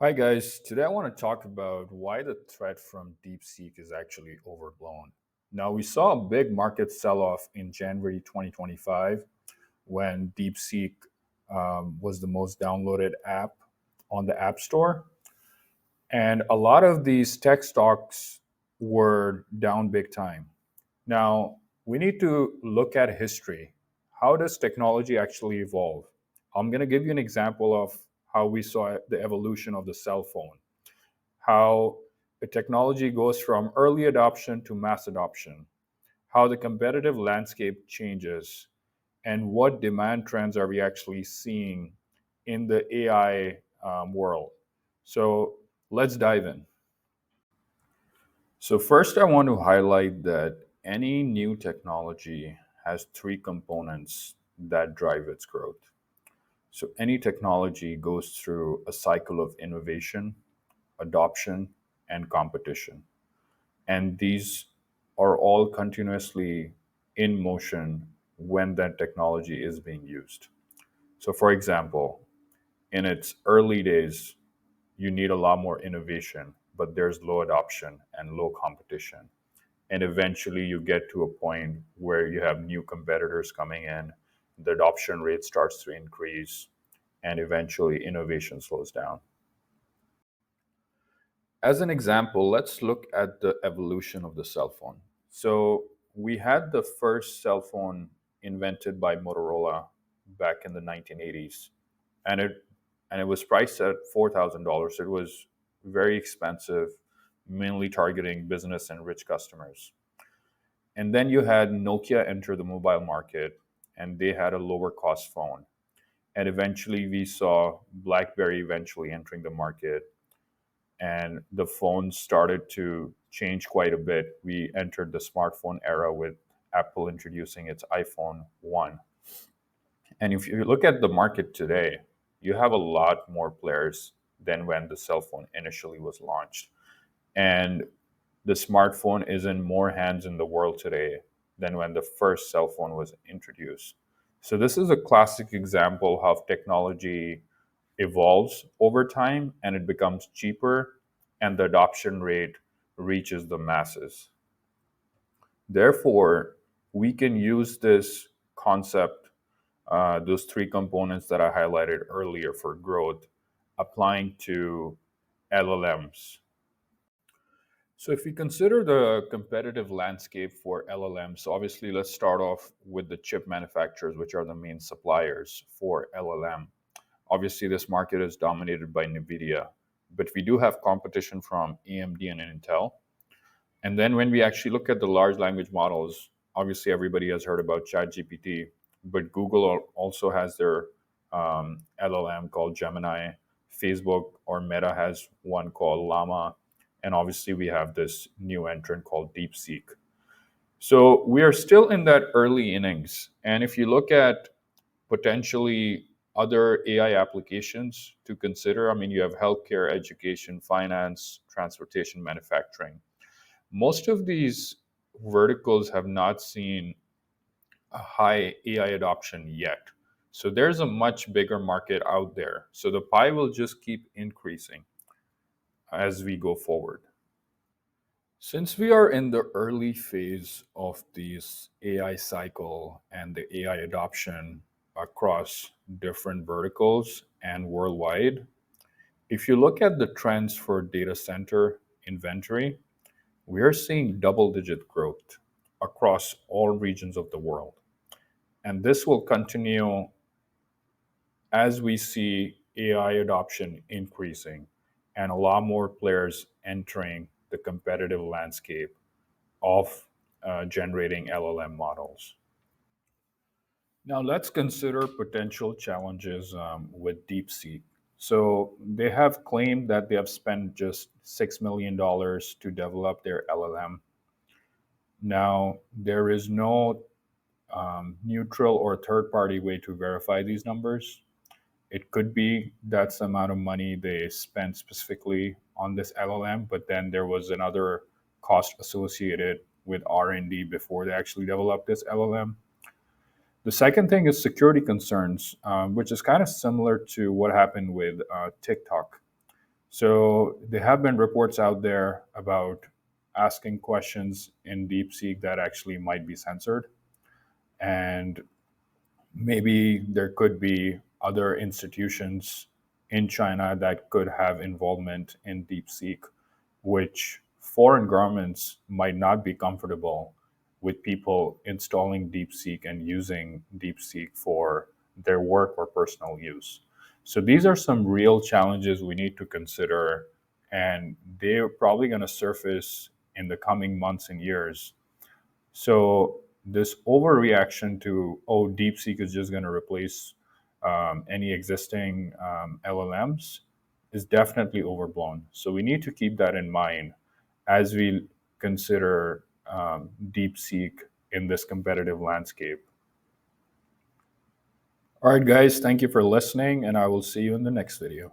Hi guys, today I want to talk about why the threat from DeepSeek is actually overblown. Now, we saw a big market sell off in January 2025 when DeepSeek was the most downloaded app on the App Store. And a lot of these tech stocks were down big time. Now, we need to look at history. How does technology actually evolve? I'm going to give you an example of how we saw the evolution of the cell phone, how the technology goes from early adoption to mass adoption, how the competitive landscape changes, and what demand trends are we actually seeing in the AI world. So let's dive in. So, first, I want to highlight that any new technology has three components that drive its growth. So, any technology goes through a cycle of innovation, adoption, and competition. And these are all continuously in motion when that technology is being used. So, for example, in its early days, you need a lot more innovation, but there's low adoption and low competition. And eventually, you get to a point where you have new competitors coming in, the adoption rate starts to increase, and eventually, innovation slows down. As an example, let's look at the evolution of the cell phone. So, we had the first cell phone invented by Motorola back in the 1980s, and it was priced at $4,000. It was very expensive, mainly targeting business and rich customers. And then you had Nokia enter the mobile market, and they had a lower cost phone. And eventually, we saw BlackBerry eventually entering the market, and the phones started to change quite a bit. We entered the smartphone era with Apple introducing its iPhone 1. And if you look at the market today, you have a lot more players than when the cell phone initially was launched. And the smartphone is in more hands in the world today than when the first cell phone was introduced. So, this is a classic example of how technology evolves over time and it becomes cheaper and the adoption rate reaches the masses. Therefore, we can use this concept, those three components that I highlighted earlier for growth, applying to LLMs. So, if we consider the competitive landscape for LLMs, obviously let's start off with the chip manufacturers, which are the main suppliers for LLM. Obviously, this market is dominated by NVIDIA, but we do have competition from AMD and Intel. And then when we actually look at the large language models, obviously everybody has heard about ChatGPT, but Google also has their LLM called Gemini. Facebook or Meta has one called Llama. And obviously, we have this new entrant called DeepSeek. So we are still in that early innings. And if you look at potentially other AI applications to consider, I mean, you have healthcare, education, finance, transportation, manufacturing. Most of these verticals have not seen a high AI adoption yet. So there's a much bigger market out there. So the pie will just keep increasing as we go forward. Since we are in the early phase of this AI cycle and the AI adoption across different verticals and worldwide, if you look at the trends for data center inventory, we are seeing double digit growth across all regions of the world. And this will continue as we see AI adoption increasing and a lot more players entering the competitive landscape of generating LLM models. Now, let's consider potential challenges with DeepSeek. So, they have claimed that they have spent just $6 million to develop their LLM. Now, there is no neutral or third party way to verify these numbers. It could be that's the amount of money they spent specifically on this LLM, but then there was another cost associated with R&D before they actually developed this LLM. The second thing is security concerns, which is kind of similar to what happened with TikTok. So there have been reports out there about asking questions in DeepSeek that actually might be censored. And maybe there could be other institutions in China that could have involvement in DeepSeek, which foreign governments might not be comfortable with people installing DeepSeek and using DeepSeek for their work or personal use. So these are some real challenges we need to consider, and they're probably going to surface in the coming months and years. So this overreaction to, oh, DeepSeek is just going to replace any existing LLMs is definitely overblown. So we need to keep that in mind as we consider DeepSeek in this competitive landscape. All right, guys, thank you for listening, and I will see you in the next video.